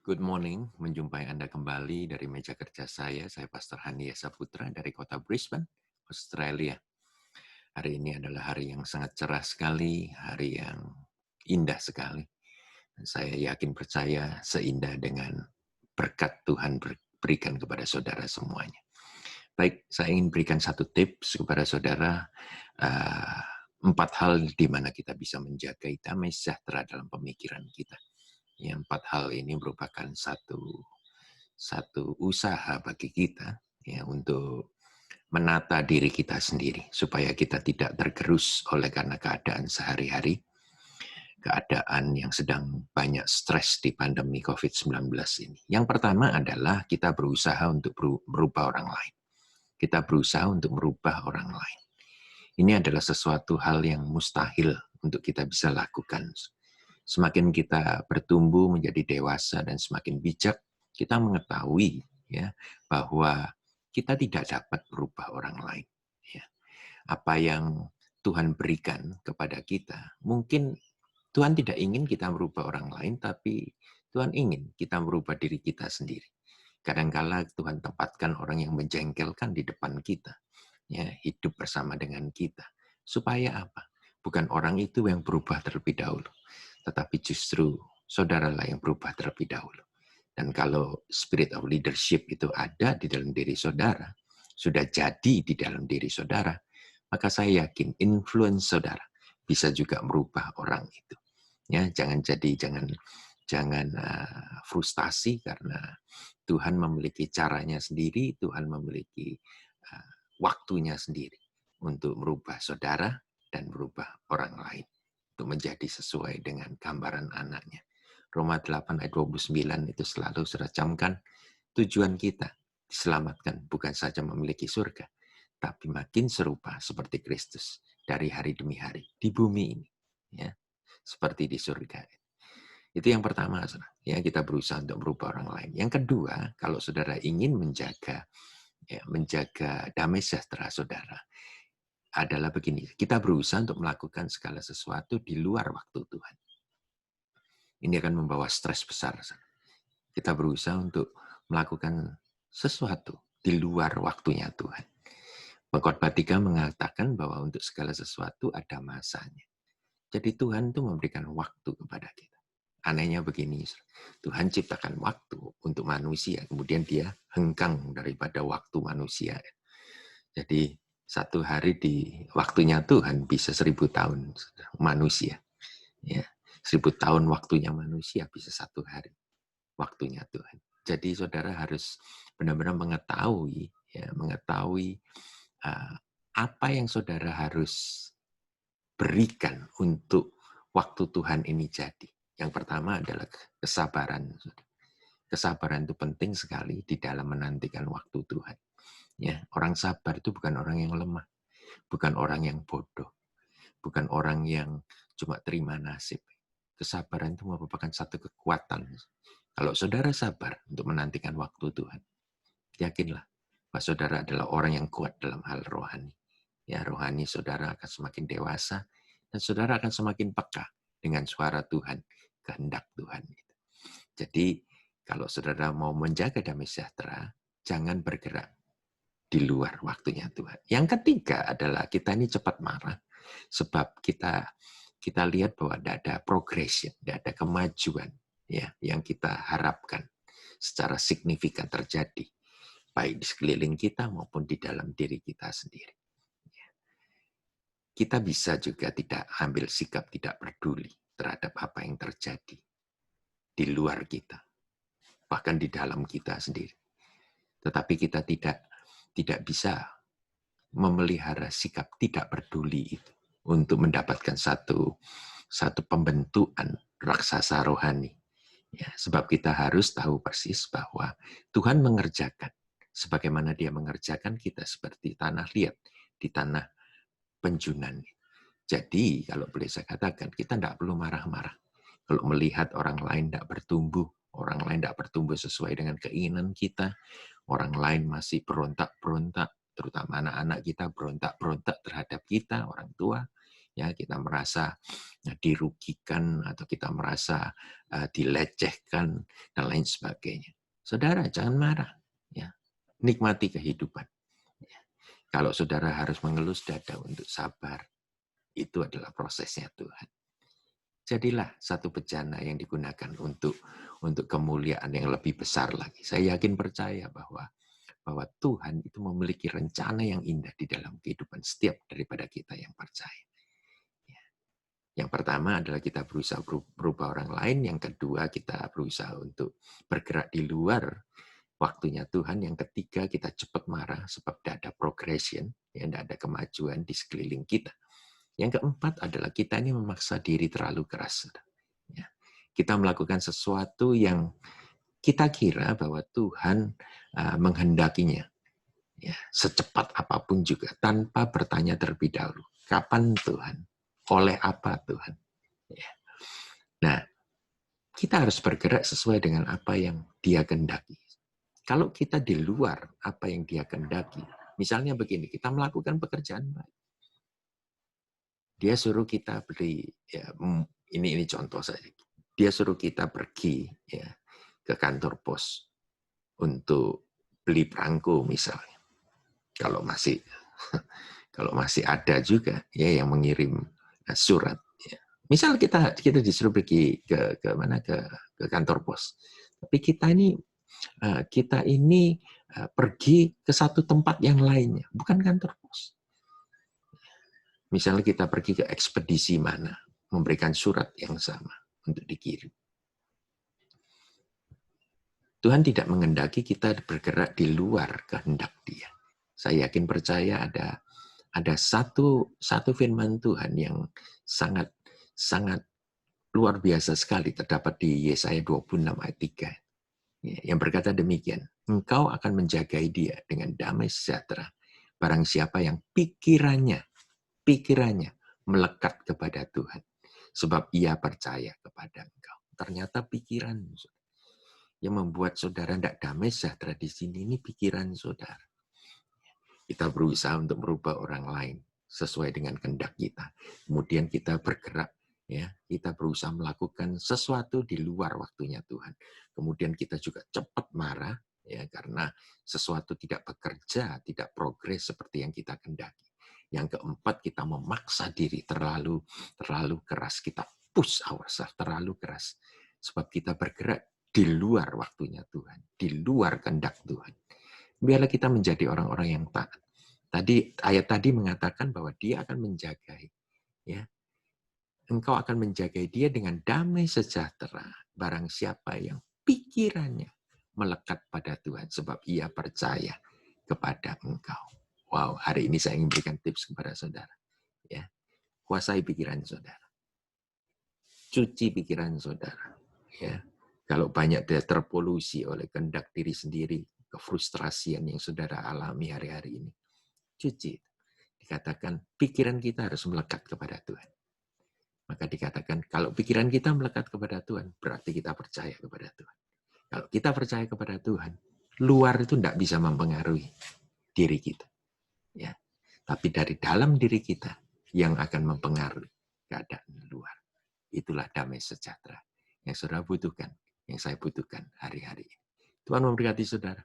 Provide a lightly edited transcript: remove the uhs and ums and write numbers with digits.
Good morning, menjumpai Anda kembali dari meja kerja saya Pastor Hani Saputra dari kota Brisbane, Australia. Hari ini adalah hari yang sangat cerah sekali, hari yang indah sekali. Dan saya yakin percaya seindah dengan berkat Tuhan berikan kepada saudara semuanya. Baik, saya ingin berikan satu tips kepada saudara, uh, 4 hal di mana kita bisa menjaga damai sejahtera dalam pemikiran kita. Yang 4 hal ini merupakan satu usaha bagi kita ya untuk menata diri kita sendiri supaya kita tidak tergerus oleh karena keadaan sehari-hari, keadaan yang sedang banyak stres di pandemi COVID-19 ini. Yang pertama adalah kita berusaha untuk merubah orang lain. Kita berusaha untuk merubah orang lain. Ini adalah sesuatu hal yang mustahil untuk kita bisa lakukan. Semakin kita bertumbuh menjadi dewasa dan semakin bijak, kita mengetahui ya bahwa kita tidak dapat berubah orang lain. Ya. Apa yang Tuhan berikan kepada kita, mungkin Tuhan tidak ingin kita merubah orang lain, tapi Tuhan ingin kita merubah diri kita sendiri. Kadangkala Tuhan tempatkan orang yang menjengkelkan di depan kita, ya, hidup bersama dengan kita. Supaya apa? Bukan orang itu yang berubah terlebih dahulu, tetapi justru saudaralah yang berubah terlebih dahulu. Dan kalau spirit of leadership itu ada di dalam diri saudara, sudah jadi di dalam diri saudara, maka saya yakin influence saudara bisa juga merubah orang itu. Ya, jangan frustasi karena Tuhan memiliki caranya sendiri, Tuhan memiliki waktunya sendiri untuk merubah saudara dan merubah orang lain untuk menjadi sesuai dengan gambaran anaknya. Roma 8 ayat 29 itu selalu sudah camkan tujuan kita diselamatkan bukan saja memiliki surga, tapi makin serupa seperti Kristus dari hari demi hari di bumi ini, ya, seperti di surga. Itu yang pertama, ya, kita berusaha untuk merubah orang lain. Yang kedua, kalau saudara ingin menjaga damai sejahtera saudara, adalah begini, kita berusaha untuk melakukan segala sesuatu di luar waktu Tuhan. Ini akan membawa stres besar. Kita berusaha untuk melakukan sesuatu di luar waktunya Tuhan. Pengkhotbah 3 mengatakan bahwa untuk segala sesuatu ada masanya. Jadi Tuhan itu memberikan waktu kepada kita. Anehnya begini, Tuhan ciptakan waktu untuk manusia, kemudian dia hengkang daripada waktu manusia. Jadi satu hari di waktunya Tuhan bisa 1000 tahun manusia. Ya, 1000 tahun waktunya manusia bisa satu hari waktunya Tuhan. Jadi saudara harus benar-benar mengetahui apa yang saudara harus berikan untuk waktu Tuhan ini jadi. Yang pertama adalah kesabaran. Kesabaran itu penting sekali di dalam menantikan waktu Tuhan. Ya, orang sabar itu bukan orang yang lemah, bukan orang yang bodoh, bukan orang yang cuma terima nasib. Kesabaran itu merupakan satu kekuatan. Kalau saudara sabar untuk menantikan waktu Tuhan, yakinlah bahwa saudara adalah orang yang kuat dalam hal rohani. Ya, rohani saudara akan semakin dewasa dan saudara akan semakin peka dengan suara Tuhan, kehendak Tuhan. Jadi, kalau saudara mau menjaga damai sejahtera, jangan bergerak di luar waktunya Tuhan. Yang ketiga adalah kita ini cepat marah, sebab kita lihat bahwa tidak ada progression, tidak ada kemajuan ya yang kita harapkan secara signifikan terjadi, baik di sekeliling kita maupun di dalam diri kita sendiri. Kita bisa juga tidak ambil sikap tidak peduli terhadap apa yang terjadi di luar kita, bahkan di dalam kita sendiri. Tetapi kita tidak bisa memelihara sikap tidak peduli itu untuk mendapatkan satu pembentukan raksasa rohani. Ya, sebab kita harus tahu persis bahwa Tuhan mengerjakan sebagaimana Dia mengerjakan kita seperti tanah liat di tanah penjunan. Jadi, kalau boleh saya katakan, kita tidak perlu marah-marah. Kalau melihat orang lain tidak bertumbuh, orang lain tidak bertumbuh sesuai dengan keinginan kita, orang lain masih berontak-berontak, terutama anak-anak kita berontak-berontak terhadap kita, orang tua, ya kita merasa dirugikan atau kita merasa dilecehkan dan lain sebagainya. Saudara, jangan marah, ya. Nikmati kehidupan. Ya. Kalau saudara harus mengelus dada untuk sabar, itu adalah prosesnya Tuhan. Jadilah satu bejana yang digunakan untuk kemuliaan yang lebih besar lagi. Saya yakin percaya bahwa Tuhan itu memiliki rencana yang indah di dalam kehidupan setiap daripada kita yang percaya. Ya. Yang pertama adalah kita berusaha berubah orang lain. Yang kedua, kita berusaha untuk bergerak di luar waktunya Tuhan. Yang ketiga, kita cepat marah sebab tidak ada progression, ya, tidak ada kemajuan di sekeliling kita. Yang keempat adalah kita ini memaksa diri terlalu keras. Ya. Kita melakukan sesuatu yang kita kira bahwa Tuhan menghendakinya, ya, secepat apapun juga, tanpa bertanya terlebih dahulu. Kapan Tuhan? Oleh apa Tuhan? Ya. Nah, kita harus bergerak sesuai dengan apa yang Dia kehendaki. Kalau kita di luar apa yang Dia kehendaki, misalnya begini, kita melakukan pekerjaan baik. Dia suruh kita beli, ya, ini contoh saja. Dia suruh kita pergi, ya, ke kantor pos untuk beli perangko misalnya. Kalau masih ada juga, ya, yang mengirim surat. Ya. Misal kita disuruh pergi ke kantor pos, tapi kita ini pergi ke satu tempat yang lainnya, bukan kantor pos. Misalnya kita pergi ke ekspedisi mana, memberikan surat yang sama untuk dikirim. Tuhan tidak menghendaki kita bergerak di luar kehendak Dia. Saya yakin percaya ada satu firman Tuhan yang sangat luar biasa sekali terdapat di Yesaya 26 ayat 3. Yang berkata demikian, engkau akan menjagai dia dengan damai sejahtera, barang siapa yang pikirannya melekat kepada Tuhan. Sebab ia percaya kepada engkau. Ternyata pikiran yang membuat saudara tidak damai sejahtera di sini, ini pikiran saudara. Kita berusaha untuk merubah orang lain sesuai dengan kehendak kita. Kemudian kita bergerak, ya, kita berusaha melakukan sesuatu di luar waktunya Tuhan. Kemudian kita juga cepat marah, ya, karena sesuatu tidak bekerja, tidak progres seperti yang kita kehendaki. Yang keempat, kita memaksa diri terlalu keras. Kita push ourselves terlalu keras. Sebab kita bergerak di luar waktunya Tuhan. Di luar kehendak Tuhan. Biarlah kita menjadi orang-orang yang taat. Ayat tadi mengatakan bahwa Dia akan menjagai. Ya. Engkau akan menjagai dia dengan damai sejahtera. Barang siapa yang pikirannya melekat pada Tuhan. Sebab ia percaya kepada engkau. Wow, hari ini saya ingin berikan tips kepada saudara. Ya, kuasai pikiran saudara. Cuci pikiran saudara. Ya, kalau banyak dia terpolusi oleh kehendak diri sendiri, kefrustrasian yang saudara alami hari-hari ini, cuci. Dikatakan pikiran kita harus melekat kepada Tuhan. Maka dikatakan kalau pikiran kita melekat kepada Tuhan, berarti kita percaya kepada Tuhan. Kalau kita percaya kepada Tuhan, luar itu tidak bisa mempengaruhi diri kita. Ya. Tapi dari dalam diri kita yang akan mempengaruhi keadaan luar. Itulah damai sejahtera yang saudara butuhkan, yang saya butuhkan hari-hari ini. Tuhan memberkati saudara.